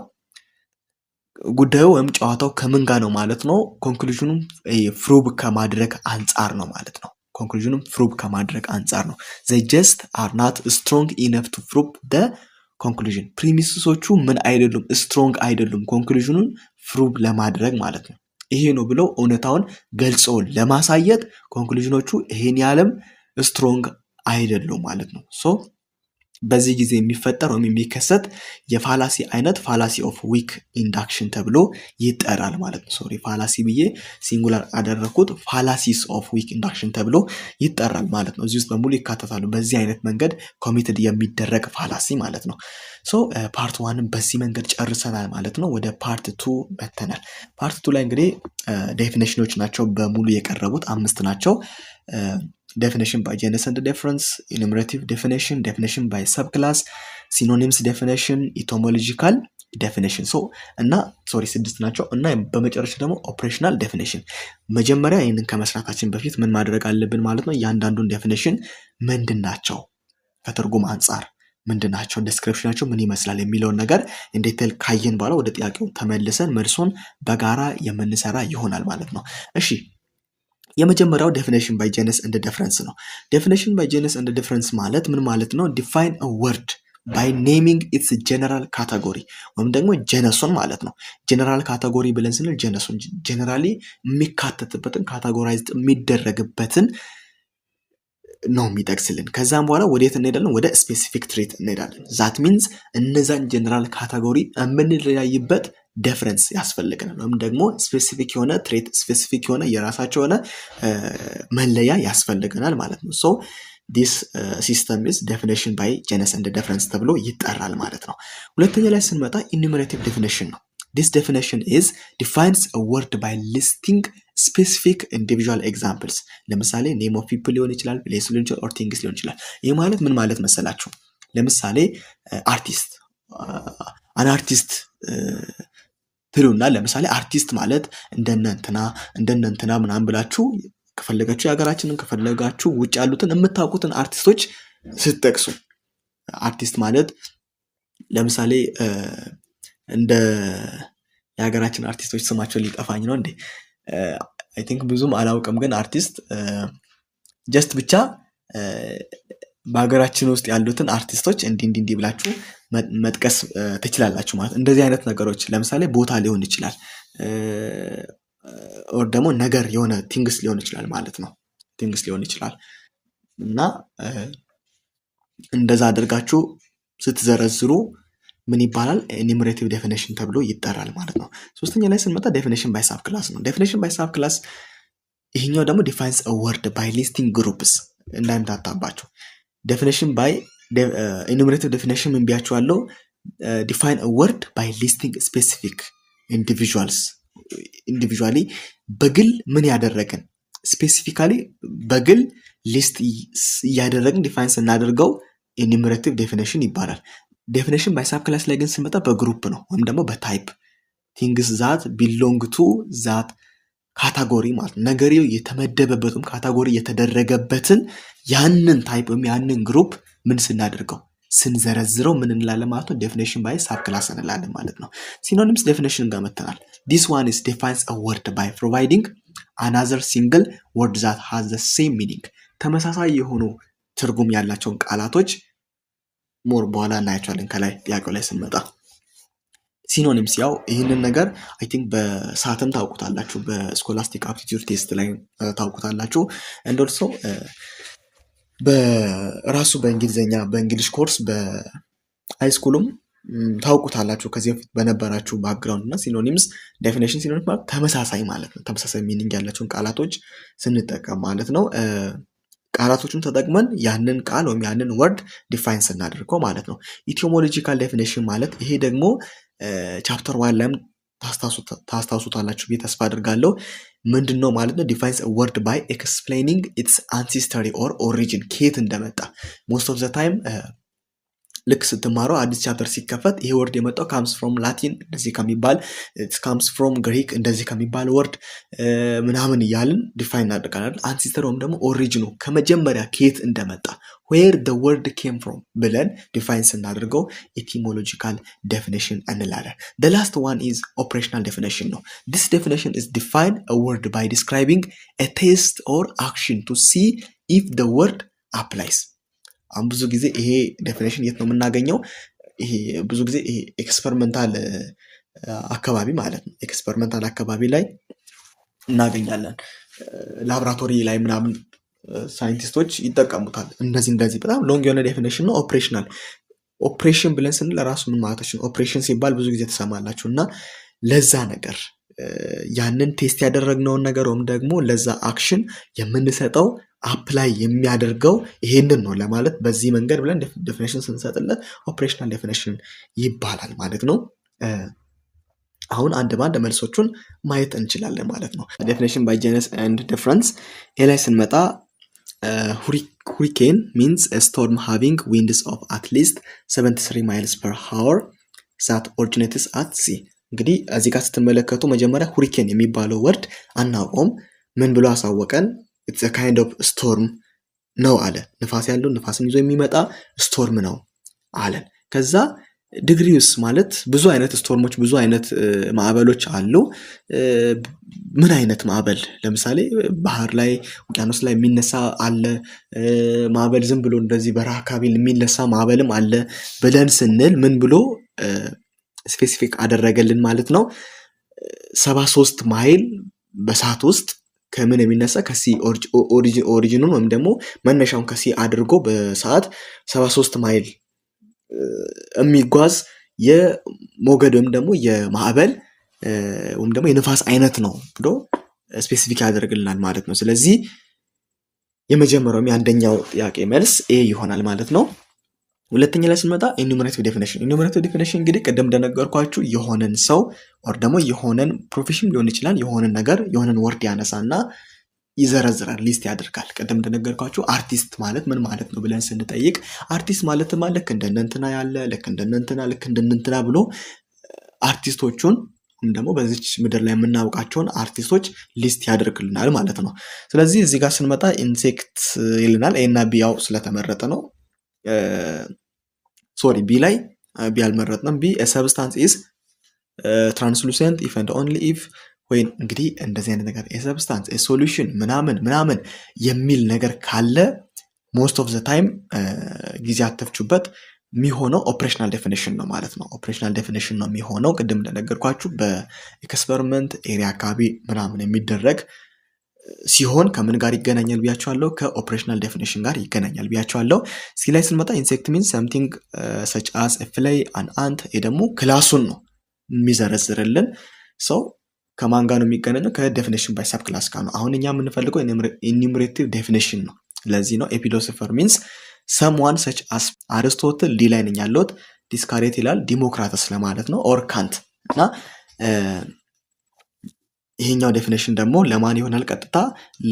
ጉዳዩ ወይም ጨዋታው ከምን ጋር ነው ማለት ነው? ኮንክሉዥኑም ፍሩብ ከማድረግ አንጻር ነው ማለት ነው። ኮንክሉዥኑም ፍሩብ ከማድረግ አንጻር ነው። they just are not strong enough to prove the ኮንክሉዥን። ፕሪሚስሶቹ ምን አይደሉም? ስትሮንግ አይደሉም ኮንክሉዥኑን ፍሩብ ለማድረግ ማለት ነው። ይሄ ነው ብለው እውነታውን ገልጾ ለማሳየት ኮንክሉዥኖቹ ይሄን ያለም ስትሮንግ አይደሉም ማለት ነው። ሶ በዚህ ጊዜ የሚፈጠር ወይም የሚከሰት የፋላሲ አይነት ፋላሲ ኦፍ ዊክ ኢንዳክሽን ተብሎ ይጠራል ማለት ነው። ሶሪ ፋላሲ ብዬ ሲንጉላር አደረኩት። ፋላሲስ ኦፍ ዊክ ኢንዳክሽን ተብሎ ይጠራል ማለት ነው። እዚህ ውስጥ በሙሉ ይካተታሉ። በዚህ አይነት መንገድ ኮሚትድ የሚደረግ ፋላሲ ማለት ነው። ሶ ፓርት 1 በዚህ መንገድ ጨርሰናል ማለት ነው። ወደ ፓርት 2 መተናል። ፓርት 2 ላይ እንግዲህ ዴፊኒሽኖች ናቸው በሙሉ የቀረቡት 5 ናቸው። definition by genus and difference, enumerative definition, definition by subclass, synonyms definition, etymological definition። ሶ እና ሶሪ 6 ናቸው። እና በመጨረሻ ደግሞ ኦፕሬሽናል ዴፊኒሽን። መጀመሪያ ይሄንን ከመስራታችን በፊት ምን ማድረግ አለብን ማለት ነው? ያንዳንዱን ዴፊኒሽን ምንድናቸው ከትርጉም አንጻር ምንድናቸው፣ ዲስክሪፕሽናቸው ምን ይመስላል የሚለውን ነገር እንዴት ካየን በኋላ ወደ ጥያቄው ተመልሰን መልሱን በጋራ የምንሰራ ይሆናል ማለት ነው። እሺ የመጀመሪያው ዴፊኒሽን ባይ ጀነስ እንደ ዲፈረንስ ነው። ዴፊኒሽን ባይ ጀነስ እንደ ዲፈረንስ ማለት ምን ማለት ነው? ዲፋይን አ ወርድ ባይ ኔሚንግ ኢትስ ጀነራል ካቴጎሪ ወይም ደግሞ ጀነሱን ማለት ነው። ጀነራል ካቴጎሪ ብለን ስንል ጀነሱን ጀነራሊ የሚካተትበትን ካቴጎራይዝድ የሚደረግበትን ነው የሚጠቅስልን። ከዛም በኋላ ወዴት እንሄዳለን? ወደ ስፔሲፊክ ትሬት እንሄዳለን። ዛት ሚንስ እነዛን ጀነራል ካቴጎሪ የምንለያይበት ዲፈረንስ ያስፈልገናል፣ ወይም ደግሞ ስፔሲፊክ የሆነ ትሬት ስፔሲፊክ የሆነ የራሳቸው የሆነ መለያ ያስፈልገናል ማለት ነው። ሶ ዲስ ሲስተም ኢዝ ዴፊኒሽን ባይ ጀነስ እንደ ዲፈረንስ ተብሎ ይጠራል ማለት ነው። ሁለተኛ ላይ ስንመጣ ኢኑሜሬቲቭ ዴፊኒሽን ነው። This definition is defines a word by listing specific individual examples. ለምሳሌ name of people ሊሆን ይችላል፣ place ሊሆን ይችላል, or things ሊሆን ይችላል። ይህ ማለት ምን ማለት መሰላችሁ? ለምሳሌ አርቲስት አን አርቲስት ትሉና ለምሳሌ አርቲስት ማለት እንደነንትና ምናምን ብላችሁ ከፈለጋችሁ የሀገራችንን ከፈለጋችሁ ውጭ ያሉትን የምታውቁትን አርቲስቶች ስትጠቅሱ አርቲስት ማለት ለምሳሌ እንደ የሀገራችን አርቲስቶች ስማቸው ሊጠፋኝ ነው እንዴ አይ ቲንክ ብዙም አላውቅም ግን አርቲስት ጀስት ብቻ በሀገራችን ውስጥ ያሉትን አርቲስቶች እንዲህ ብላችሁ መጥቀስ ትችላላችሁ ማለት እንደዚህ አይነት ነገሮች ለምሳሌ ቦታ ሊሆን ይችላል ኦር ደግሞ ነገር የሆነ ቲንግስ ሊሆን ይችላል ማለት ነው ቲንግስ ሊሆን ይችላል እና እንደዛ አድርጋችሁ ስትዘረዝሩ ምን ይባላል enumerative definition ተብሎ ይጠራል ማለት ነው ሶስተኛ ላይ ስንመጣ definition by subclass ነው definition by subclass ይሄኛው ደግሞ defines a word by listing groups እንዳይምታታባችሁ definition by enumerative definition ምን ቢያችኋለሁ define a word by listing specific individually በግል ምን ያደረገን specifically በግል ሊስት ያደረግን ዲፋይን ስናደርገው enumerative definition ይባላል definition by subclass ላይ ግን ስንመጣ በግሩፕ ነው ወይም ደግሞ በታይፕ things that belong to that ካታጎሪ ማለት ነገሪው የተመደበበትም ካታጎሪ የተደረገበትን ያንን ታይፕ ወይም ያንን ግሩፕ ምን ስናደርገው ስንዘረዝረው ምን እንላለን ማለት ነው definition by subclass እንላለን ማለት ነው synonyms definition ጋር መተናል this one is defines a word by providing another single word that has the same meaning ተመሳሳይ የሆኑ ትርጉም ያላቸውን ቃላቶች ሞር በኋላ እናያቸዋለን ከላይ ጥያቄው ላይ ስንመጣ ሲኖኒምስ ያው ይሄንን ነገር አይ ቲንክ በሳተም ታውቁታላችሁ በስኮላስቲክ አፕቲቲዩድ ቴስት ላይ ታውቁታላችሁ እንደርሶ በራሱ በእንግሊዘኛ በእንግሊሽ ኮርስ በሃይስኩልም ታውቁታላችሁ ከዚህ በፊት በነበራችሁ ባክግራውንድ እና ሲኖኒምስ ዴፊኒሽን ሲኖኒምስ ማለት ተመሳሳይ ማለት ነው ተመሳሳይ ሚኒንግ ያላቸውን ቃላቶች ስንጠቀም ማለት ነው ቃላቶቹን ተጠቅመን ያንን ቃል ወይም ያንን ወርድ ዲፋይን ስናደርገው ማለት ነው ኢቲዮሞሎጂካል ዴፊኒሽን ማለት ይሄ ደግሞ ቻፕተር 1 ላይ ታስታውሱታላችሁ ተስፋ አድርጋለሁ ምንድነው ማለት ነው defines a word by explaining its ancestry or origin ከየት እንደመጣ most of the time ልክ ስትማሩ አዲስ ቻፕተር ሲከፈት ይሄ ወርድ የመጣው comes from latin እንደዚህ ከሚባል it comes from greek እንደዚህ ከሚባል ወርድ ምናምን ይያልን ዲፋይን አድርገናል ancestor ወይም ደግሞ ኦሪጂኑ ከመጀመሪያ ከየት እንደመጣ where the word came from ብለን ዲፋይን ስናደርገው etymological definition እንላለን the last one is operational definition ነው this definition is define a word by describing a taste or action to see if the word applies ብዙ ጊዜ ይሄ ዴፊኒሽን የት ነው የምናገኘው ይሄ ብዙ ጊዜ ይሄ ኤክስፐሪመንታል አካባቢ ማለት ነው ኤክስፐሪመንታል አካባቢ ላይ እናገኛለን ላብራቶሪ ላይ ምናምን ሳይንቲስቶች ይጠቀሙታል እንደዚህ በጣም ሎንግ የሆነ ዴፊኒሽን ነው ኦፕሬሽናል ኦፕሬሽን ብለን ስንል ለራሱ ምን ማለታችን ኦፕሬሽን ሲባል ብዙ ጊዜ ተሰማላችሁና ለዛ ነገር ያንን ቴስት ያደረግነው ነገር ወይም ደግሞ ለዛ አክሽን የምንሰጠው አፕላይ የሚያደርገው ይሄንን ነው ለማለት በዚህ መንገድ ብለን ዴፊኒሽን ስንሰጥለት ኦፕሬሽናል ዴፊኒሽን ይባላል ማለት ነው አሁን አንድ ባንድ መልሶቹን ማየት እንችላለን ማለት ነው ዴፊኒሽን ባይ ጄነስ ኤንድ ዲፈረንስ ኤላይ ስንመጣ hurricane means a storm having winds of at least 73 miles per hour that originates at sea እንግዲህ እዚህ ጋር ስትመለከቱ መጀመሪያ ሁሪኬን የሚባለው ወርድ አናውቀውም ምን ብሎ አሳወቀን it's a kind of storm ነው አለ ንፋስ ያለው ንፋስን ይዞ የሚመጣ ስቶርም ነው አለ ከዛ ዲግሪውስ ማለት ብዙ አይነት ስቶርሞች ብዙ አይነት ማዕበሎች አሉ ምን አይነት ማዕበል ለምሳሌ ባህር ላይ ውቅያኖስ ላይ የሚነሳ አለ ማዕበል ዝም ብሎ እንደዚህ በረሃ አካባቢ የሚነሳ ማዕበልም አለ ብለን ስንል ምን ብሎ ስፔሲፊክ አደረገልን ማለት ነው 73 ማይል በሰዓት ውስጥ ከምን የሚነሳ ከሲ ኦሪጂኑን ወይም ደግሞ መነሻውን ከሲ አድርጎ በሰዓት 73 ማይል የሚጓዝ የሞገድ ወይም ደግሞ የማዕበል ወይም ደግሞ የንፋስ አይነት ነው ብሎ ስፔሲፊክ ያደርግልናል ማለት ነው ስለዚህ የመጀመሪያው የአንደኛው ጥያቄ መልስ ኤ ይሆናል ማለት ነው ሁለተኛ ላይ ስንመጣ ኢኑሜሬቲቭ ዴፊኒሽን። ኢኑሜሬቲቭ ዴፊኒሽን እንግዲህ ቅድም እንደነገርኳችሁ የሆነን ሰው ወር ደግሞ የሆነን ፕሮፌሽን ሊሆን ይችላል የሆነን ነገር የሆነን ወርድ ያነሳና ይዘረዝራል፣ ሊስት ያደርጋል። ቅድም እንደነገርኳችሁ አርቲስት ማለት ምን ማለት ነው ብለን ስንጠይቅ አርቲስት ማለትማ ልክ እንደነንትና ያለ ልክ እንደነንትና ብሎ አርቲስቶቹን ደግሞ በዚች ምድር ላይ የምናውቃቸውን አርቲስቶች ሊስት ያደርግልናል ማለት ነው። ስለዚህ እዚህ ጋር ስንመጣ ኢንሴክት ይልናል። ኤ እና ቢ ያው ስለተመረጠ ነው። ሶሪ ቢ ላይ ቢ አልመረጥንም። ቢ ሰብስታንስ ኢዝ ትራንስሉሰንት ኢፍ ኤንድ ኦንሊ ኢፍ ወይም እንግዲህ እንደዚህ አይነት ነገር ሰብስታንስ ሶሉሽን ምናምን የሚል ነገር ካለ ሞስት ኦፍ ዘ ታይም ጊዜ አትፍቹበት የሚሆነው ኦፕሬሽናል ዴፊኒሽን ነው ማለት ነው። ኦፕሬሽናል ዴፊኒሽን ነው የሚሆነው። ቅድም እንደነገርኳችሁ በኤክስፐሪመንት ኤሪያ አካባቢ ምናምን የሚደረግ ሲሆን ከምን ጋር ይገናኛል ብያቸዋለሁ? ከኦፕሬሽናል ዴፊኒሽን ጋር ይገናኛል ብያቸዋለሁ። እዚህ ላይ ስንመጣ ኢንሴክት ሚንስ ሰምቲንግ ሰች አስ ፍላይ አን አንት። ይሄ ደግሞ ክላሱን ነው የሚዘረዝርልን። ሰው ከማን ጋር ነው የሚገናኘው? ከዴፊኒሽን ባይ ሰብ ክላስ ጋር ነው። አሁን እኛ የምንፈልገው ኢኒሜሬቲቭ ዴፊኒሽን ነው። ለዚህ ነው ኤፒሎሶፈር ሚንስ ሰምዋን ሰች አስ አርስቶትል ዲ ላይ ነኝ ያለሁት። ዲስካሬት ይላል ዲሞክራተስ ለማለት ነው ኦር ካንት እና ይሄኛው ዴፊኒሽን ደግሞ ለማን ይሆናል? ቀጥታ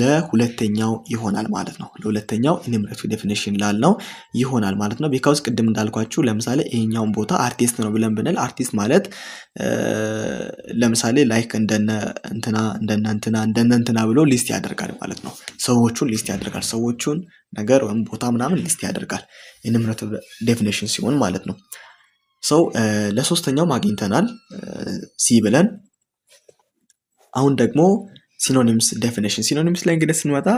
ለሁለተኛው ይሆናል ማለት ነው። ለሁለተኛው ኢኒሜሬቲቭ ዴፊኒሽን ላልነው ይሆናል ማለት ነው። ቢካውስ ቅድም እንዳልኳችሁ ለምሳሌ ይሄኛውን ቦታ አርቲስት ነው ብለን ብንል አርቲስት ማለት ለምሳሌ ላይክ እንደነንትና ብሎ ሊስት ያደርጋል ማለት ነው። ሰዎቹን ሊስት ያደርጋል። ሰዎቹን ነገር ወይም ቦታ ምናምን ሊስት ያደርጋል ኢኒሜሬቲቭ ዴፊኒሽን ሲሆን ማለት ነው። ሰው ለሶስተኛው አግኝተናል ሲ ብለን። አሁን ደግሞ ሲኖኒምስ ዴፊኒሽን። ሲኖኒምስ ላይ እንግዲህ ስንመጣ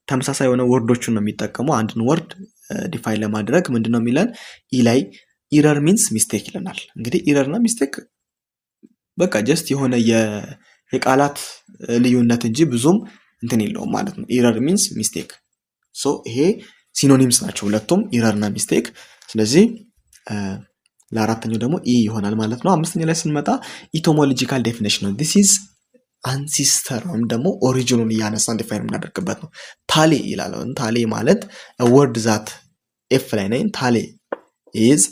ተመሳሳይ የሆነ ወርዶችን ነው የሚጠቀሙ። አንድን ወርድ ዲፋይን ለማድረግ ምንድነው የሚለን? ኢ ላይ ኢረር ሚንስ ሚስቴክ ይለናል። እንግዲህ ኢረር እና ሚስቴክ በቃ ጀስት የሆነ የቃላት ልዩነት እንጂ ብዙም እንትን የለውም ማለት ነው። ኢረር ሚንስ ሚስቴክ። ሶ ይሄ ሲኖኒምስ ናቸው ሁለቱም ኢረር እና ሚስቴክ። ስለዚህ ለአራተኛው ደግሞ ኢ ይሆናል ማለት ነው። አምስተኛ ላይ ስንመጣ ኢቶሞሎጂካል ዴፊኒሽን ነው። ዲስ ኢዝ አንሲስተር ወይም ደግሞ ኦሪጂኑን እያነሳን ዲፋይን የምናደርግበት ነው። ታሌ ይላል። ታሌ ማለት ወርድ ዛት ኤፍ ላይ ነኝ። ታሌ ኢዝ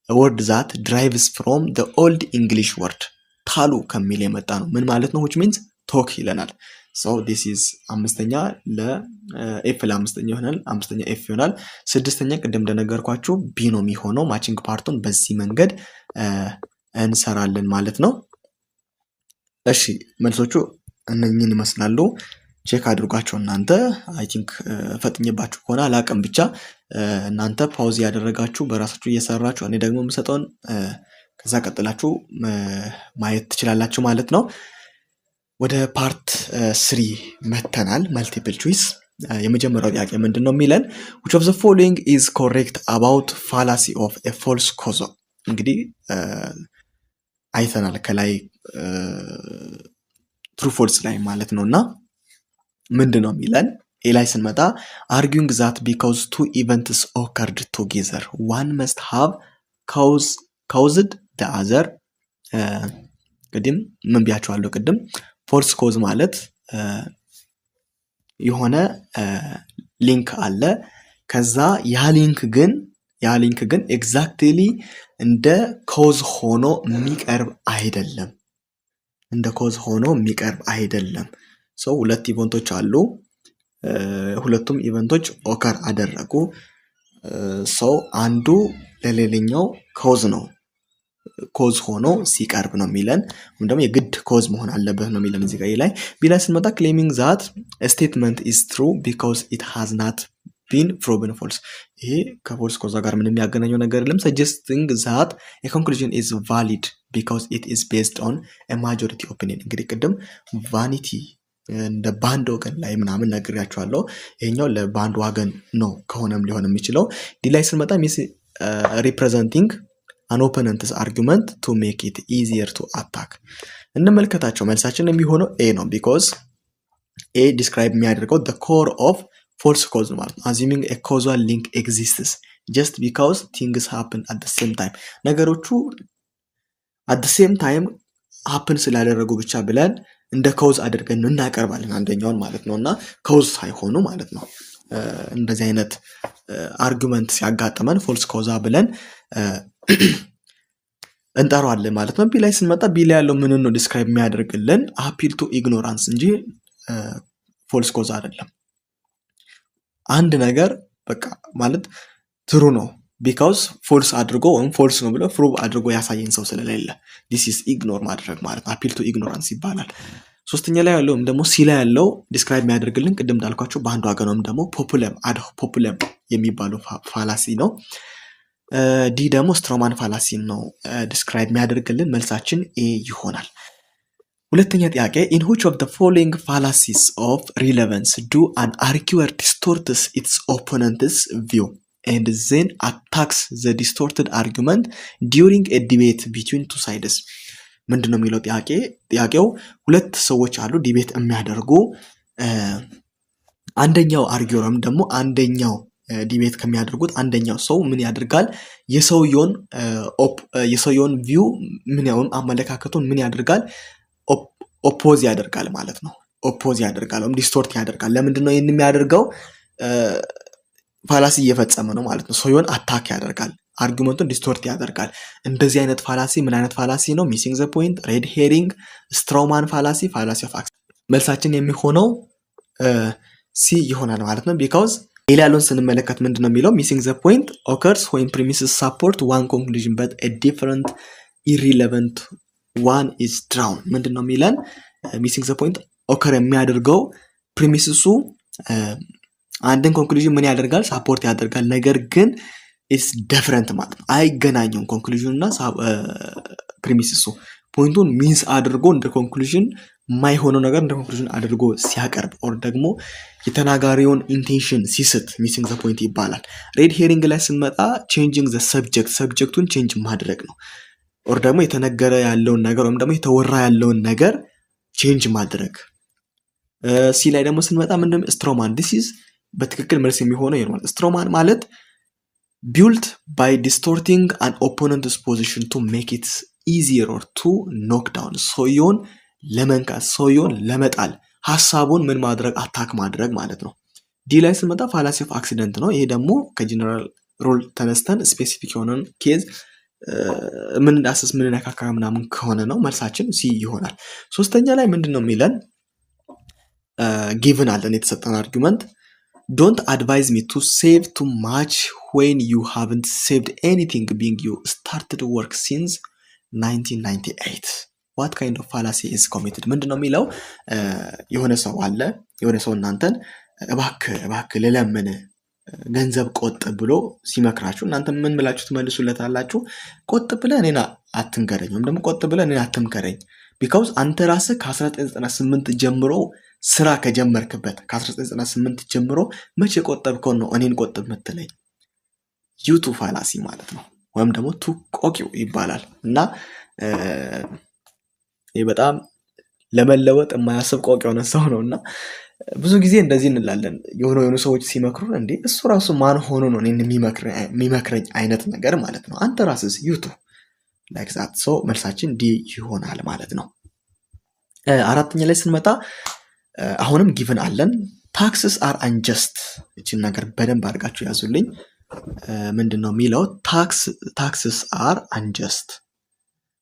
ወርድ ዛት ድራይቭስ ፍሮም ዘ ኦልድ እንግሊሽ ወርድ ታሉ ከሚል የመጣ ነው። ምን ማለት ነው? which means ቶክ ይለናል። so this is አምስተኛ ለኤፍ ለአምስተኛ ይሆናል። አምስተኛ ኤፍ ይሆናል። ስድስተኛ ቅድም እንደነገርኳችሁ ቢ ነው የሚሆነው። ማቺንግ ፓርቱን በዚህ መንገድ እንሰራለን ማለት ነው። እሺ መልሶቹ እነኚህን ይመስላሉ። ቼክ አድርጓቸው እናንተ። አይ ቲንክ ፈጥኝባችሁ ከሆነ አላቅም፣ ብቻ እናንተ ፓውዝ ያደረጋችሁ በራሳችሁ እየሰራችሁ እኔ ደግሞ የምሰጠውን ከዛ ቀጥላችሁ ማየት ትችላላችሁ ማለት ነው። ወደ ፓርት 3 መተናል። መልቲፕል ቾይስ። የመጀመሪያው ጥያቄ ምንድነው የሚለን? which of the following is correct about fallacy of a false cause? እንግዲህ አይተናል ከላይ ትሩ ፎልስ ላይ ማለት ነውና ምንድነው የሚለን? ኤ ላይ ስንመጣ arguing that because two events occurred together one must have caused the other። ቅድም ምን ብያችኋለሁ? ቅድም ፎልስ ኮዝ ማለት የሆነ ሊንክ አለ። ከዛ ያ ሊንክ ግን ኤግዛክትሊ እንደ ኮዝ ሆኖ የሚቀርብ አይደለም። ሰው ሁለት ኢቨንቶች አሉ። ሁለቱም ኢቨንቶች ኦከር አደረጉ። ሰው አንዱ ለሌላኛው ኮዝ ሆኖ ሲቀርብ ነው የሚለን። ወይም ደግሞ የግድ ኮዝ መሆን አለበት ነው የሚለን እዚህ ጋር ላይ። ቢ ላይ ስንመጣ claiming that a statement is true because it has not been proven false። ይሄ ከፎልስ ኮዝ ጋር ምንም የሚያገናኘው ነገር የለም። suggesting that a conclusion is valid because it is based on a majority opinion። እንግዲህ ቅድም ቫኒቲ እንደ ባንድ ወገን ላይ ምናምን ነግሬያችኋለሁ። ይሄኛው ለባንድ ወገን ነው ከሆነም ሊሆን የሚችለው። ዲ ላይ ስንመጣ representing an opponent's argument to make it easier to attack። እንመልከታቸው። መልሳችን የሚሆነው ኤ ነው። because ኤ describe የሚያደርገው the core of false cause ማለት ነው። assuming a causal link exists just because things happen at the same time። ነገሮቹ at the same time happen ስላደረጉ ብቻ ብለን እንደ ኮዝ አድርገን እናቀርባለን አንደኛውን ማለት ነውና ኮዝ ሳይሆኑ ማለት ነው። እንደዚህ አይነት አርጊመንት ሲያጋጥመን ፎልስ ኮዛ ብለን እንጠራዋለን ማለት ነው። ቢ ላይ ስንመጣ ቢ ላይ ያለው ምን ነው ዲስክራይብ የሚያደርግልን አፒል ቱ ኢግኖራንስ እንጂ ፎልስ ኮዝ አይደለም። አንድ ነገር በቃ ማለት ትሩ ነው ቢካውዝ ፎልስ አድርጎ ወይም ፎልስ ነው ብሎ ፕሩቭ አድርጎ ያሳየን ሰው ስለሌለ ዲስ ኢዝ ኢግኖር ማድረግ ማለት ነው። አፒል ቱ ኢግኖራንስ ይባላል። ሶስተኛ ላይ ያለው ደግሞ ሲ ላይ ያለው ዲስክራይብ የሚያደርግልን ቅድም እንዳልኳቸው በአንዱ ሀገር ነው ደግሞ ፖፑለም አድ ፖፑለም የሚባለው ፋላሲ ነው። ዲ ደግሞ ስትሮማን ፋላሲን ነው ዲስክራይብ የሚያደርግልን። መልሳችን ኤ ይሆናል። ሁለተኛ ጥያቄ in which of the following fallacies of relevance do an arguer distorts its opponent's view and then attacks the distorted argument during a debate between two sides? ምንድነው የሚለው ጥያቄው ሁለት ሰዎች አሉ ዲቤት የሚያደርጉ አንደኛው አርጊውረም ደግሞ አንደኛው ዲቤት ከሚያደርጉት አንደኛው ሰው ምን ያደርጋል የሰውየውን ቪው ምን ያውን አመለካከቱን ምን ያደርጋል ኦፖዝ ያደርጋል ማለት ነው። ኦፖዝ ያደርጋል ወይም ዲስቶርት ያደርጋል። ለምንድነው ይሄን የሚያደርገው? ፋላሲ እየፈጸመ ነው ማለት ነው። ሰውየውን አታክ ያደርጋል፣ አርጊውመንቱን ዲስቶርት ያደርጋል። እንደዚህ አይነት ፋላሲ ምን አይነት ፋላሲ ነው? ሚሲንግ ዘ ፖይንት፣ ሬድ ሄሪንግ፣ ስትሮማን ፋላሲ፣ ፋላሲ ኦፍ አክስ። መልሳችን የሚሆነው ሲ ይሆናል ማለት ነው። ቢካውዝ ሌላ ያለውን ስንመለከት ምንድነው የሚለው ሚሲንግ ዘ ፖይንት ኦከርስ when premises support one conclusion but a different irrelevant one is drawn። ምንድነው የሚለን ሚሲንግ ዘ ፖይንት ኦከር የሚያደርገው ፕሪሚስሱ አንድን ኮንክሉዥን ምን ያደርጋል? ሳፖርት ያደርጋል። ነገር ግን ኢትስ ዲፈረንት ማለት ነው። አይገናኙም። ኮንክሉዥን እና ፕሪሚስሱ ፖይንቱን ሚንስ አድርጎ እንደ ኮንክሉዥን የማይሆነው ነገር እንደ ኮንክሉዥን አድርጎ ሲያቀርብ ኦር ደግሞ የተናጋሪውን ኢንቴንሽን ሲስት ሚሲንግ ዘ ፖይንት ይባላል። ሬድ ሄሪንግ ላይ ስንመጣ ቼንጂንግ ዘ ሰብጀክቱን ቼንጅ ማድረግ ነው። ኦር ደግሞ የተነገረ ያለውን ነገር ወይም ደግሞ የተወራ ያለውን ነገር ቼንጅ ማድረግ። ሲ ላይ ደግሞ ስንመጣ ምንድነው ስትሮማን ዲስ ኢዝ በትክክል መልስ የሚሆነው ይሆናል። ስትሮማን ማለት built by distorting an opponent's position to make it easier or to knock down ሰውየውን ለመንካት ሰውየውን ለመጣል ሐሳቡን ምን ማድረግ አታክ ማድረግ ማለት ነው። ዲ ላይ ስንመጣ ፋላሲ ኦፍ አክሲደንት ነው። ይሄ ደግሞ ከጀነራል ሩል ተነስተን ስፔሲፊክ የሆነን ኬዝ ምን ዳስስ ምን ነካካ ምናምን ከሆነ ነው መልሳችን ሲ ይሆናል። ሶስተኛ ላይ ምንድነው የሚለን ጊቭን አለን የተሰጠን አርጊውመንት don't advise me to save too much when you haven't saved anything being you started work since 1998 what kind of fallacy is committed? ምንድነው የሚለው የሆነ ሰው አለ የሆነ ሰው እናንተን እባክህ ለለምን ገንዘብ ቆጥብ ብሎ ሲመክራችሁ እናንተ ምን ብላችሁ ትመልሱለታላችሁ? ቆጥብ ብለህ እኔን አትንገረኝ ወይም ደግሞ ቆጥብ ብለህ እኔን አትምከረኝ። ቢካውዝ አንተ ራስህ ከ1998 ጀምሮ ስራ ከጀመርክበት ከ1998 ጀምሮ መቼ ቆጠብከው ነው እኔን ቆጥብ የምትለኝ? ዩቱ ፋላሲ ማለት ነው ወይም ደግሞ ቱ ቆቂው ይባላል። እና ይሄ በጣም ለመለወጥ የማያስብ ቆቅ የሆነ ሰው ነውና ብዙ ጊዜ እንደዚህ እንላለን። የሆኑ ሰዎች ሲመክሩን እንዴ እሱ ራሱ ማን ሆኖ ነው እኔን የሚመክረኝ አይነት ነገር ማለት ነው። አንተ ራስህ ዩቱ ላይክ ዛት። ሶ መልሳችን ዲ ይሆናል ማለት ነው። አራተኛ ላይ ስንመጣ አሁንም ጊቭን አለን ታክስስ አር አንጀስት። እቺን ነገር በደንብ አድርጋችሁ ያዙልኝ። ምንድነው የሚለው ታክስስ አር አንጀስት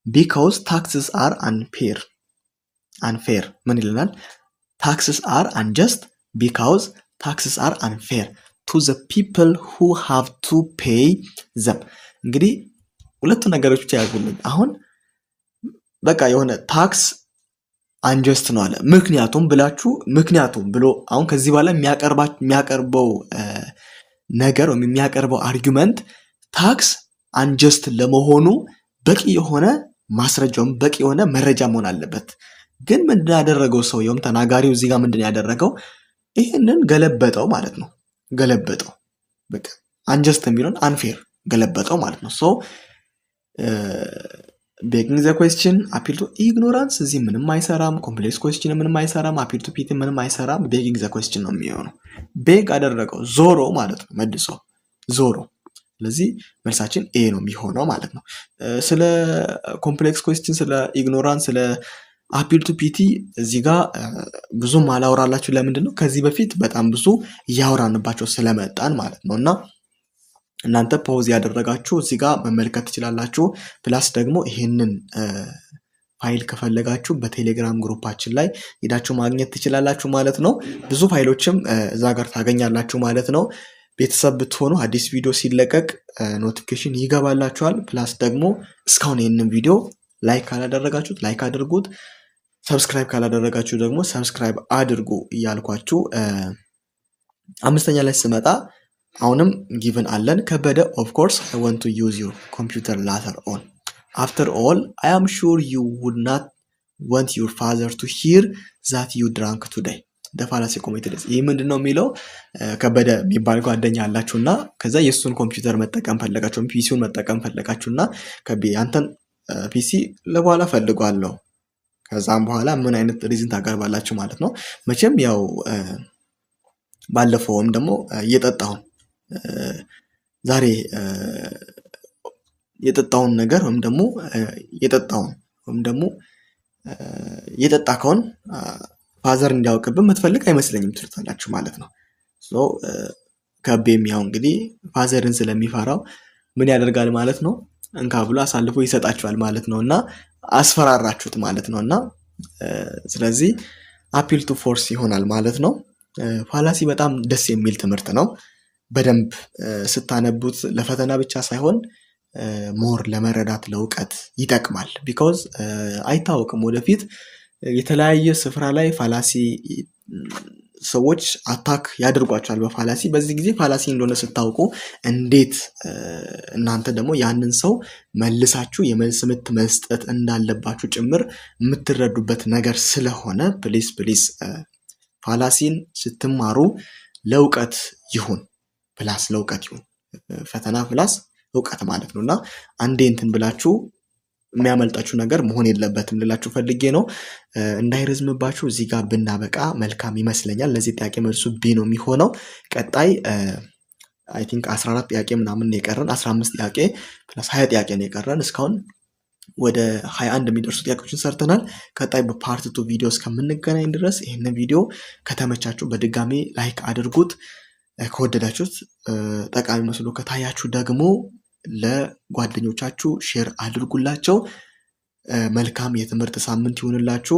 ቢካውዝ ታክስስ አር አንፌር ምን ይለናል? ታክስስ አር አንጀስት ቢካውዝ ታክስስ አር አንፌር ቱ ዘ ፒፕል ሁ ሃቭ ቱ ፔይ ዘም። እንግዲህ ሁለቱ ነገሮች ብቻ ያዙልኝ። አሁን በቃ የሆነ ታክስ አንጀስት ነው አለ ምክንያቱም ብሎ አሁን ከዚህ በኋላ የሚያቀርበው ነገር ወይም የሚያቀርበው አርጊውመንት ታክስ አንጀስት ለመሆኑ በቂ የሆነ ማስረጃውም በቂ የሆነ መረጃ መሆን አለበት። ግን ምንድን ያደረገው ሰውየውም ተናጋሪው እዚህ ጋር ምንድን ያደረገው ይሄንን ገለበጠው ማለት ነው። ገለበጠው በቃ አንጀስት የሚለውን አንፌር ገለበጠው ማለት ነው። ሶ ቤጊንግ ዘ ኩዌስችን አፒል ቱ ኢግኖራንስ እዚህ ምንም አይሰራም። ኮምፕሌክስ ኩዌስችን ምንም አይሰራም። አፒል ቱ ፒት ምንም አይሰራም። ቤጊንግ ዘ ኩዌስችን ነው የሚሆነው። ቤግ አደረገው ዞሮ ማለት ነው መልሶ ዞሮ። ስለዚህ መልሳችን ኤ ነው የሚሆነው ማለት ነው። ስለ ኮምፕሌክስ ኩዌስችን ስለ ኢግኖራንስ ስለ አፒል ቱ ፒቲ እዚህ ጋር ብዙም አላወራላችሁ። ለምንድነው ከዚህ በፊት በጣም ብዙ እያወራንባቸው ስለመጣን ማለት ነው። እና እናንተ ፖዝ ያደረጋችሁ እዚህ ጋር መመልከት ትችላላችሁ። ፕላስ ደግሞ ይሄንን ፋይል ከፈለጋችሁ በቴሌግራም ግሩፓችን ላይ ሄዳችሁ ማግኘት ትችላላችሁ ማለት ነው። ብዙ ፋይሎችም እዛ ጋር ታገኛላችሁ ማለት ነው። ቤተሰብ ብትሆኑ አዲስ ቪዲዮ ሲለቀቅ ኖቲፊኬሽን ይገባላችኋል። ፕላስ ደግሞ እስካሁን ይህንን ቪዲዮ ላይክ ካላደረጋችሁት ላይክ አድርጉት፣ ሰብስክራይብ ካላደረጋችሁ ደግሞ ሰብስክራይብ አድርጉ እያልኳችሁ አምስተኛ ላይ ስመጣ አሁንም ጊቭን አለን። ከበደ ኦፍ ኮርስ I want to use your computer later on. After all, I am sure you would not want your father to hear that you drank today. The fallacy committed. ይህ ምንድነው የሚለው ከበደ የሚባል ጓደኛ አላችሁና ከዛ የሱን ኮምፒውተር መጠቀም ፈለጋችሁ ፒሲውን መጠቀም ፈለጋችሁና ከቤ አንተን ፒሲ ለበኋላ ፈልጓለሁ ከዛም በኋላ ምን አይነት ሪዝን ታቀርባላችሁ ማለት ነው። መቼም ያው ባለፈውም ደግሞ እየጠጣውን ዛሬ የጠጣውን ነገር ወይም ደግሞ የጠጣ ከሆነ ፋዘር እንዲያውቅብን የምትፈልግ አይመስለኝም ትልታላችሁ ማለት ነው። ሶ ከቤም ያው እንግዲህ ፋዘርን ስለሚፈራው ምን ያደርጋል ማለት ነው እንካ ብሎ አሳልፎ ይሰጣችኋል ማለት ነውና አስፈራራችሁት ማለት ነውና ስለዚህ አፒል ቱ ፎርስ ይሆናል ማለት ነው። ፋላሲ በጣም ደስ የሚል ትምህርት ነው። በደንብ ስታነቡት ለፈተና ብቻ ሳይሆን ሞር ለመረዳት ለውቀት ይጠቅማል። ቢኮዝ አይታወቅም ወደፊት የተለያየ ስፍራ ላይ ፋላሲ ሰዎች አታክ ያድርጓቸዋል በፋላሲ። በዚህ ጊዜ ፋላሲ እንደሆነ ስታውቁ እንዴት እናንተ ደግሞ ያንን ሰው መልሳችሁ የመልስ ምት መስጠት እንዳለባችሁ ጭምር የምትረዱበት ነገር ስለሆነ ፕሊስ ፋላሲን ስትማሩ ለውቀት ይሁን ፕላስ ለውቀት ይሁን ፈተና ፕላስ እውቀት ማለት ነውና አንዴ እንትን ብላችሁ የሚያመልጣችሁ ነገር መሆን የለበትም ልላችሁ ፈልጌ ነው። እንዳይረዝምባችሁ እዚህ ጋር ብናበቃ መልካም ይመስለኛል። ለዚህ ጥያቄ መልሱ ቢ ነው የሚሆነው። ቀጣይ አይ ቲንክ 14 ጥያቄ ምናምን የቀረን 15 ጥያቄ ፕላስ 20 ጥያቄ ነው የቀረን። እስካሁን ወደ 21 የሚደርሱ ጥያቄዎችን ሰርተናል። ቀጣይ በፓርት 2 ቪዲዮ እስከምንገናኝ ድረስ ይሄንን ቪዲዮ ከተመቻችሁ በድጋሚ ላይክ አድርጉት። ከወደዳችሁት ጠቃሚ መስሎ ከታያችሁ ደግሞ ለጓደኞቻችሁ ሼር አድርጉላቸው። መልካም የትምህርት ሳምንት ይሁንላችሁ።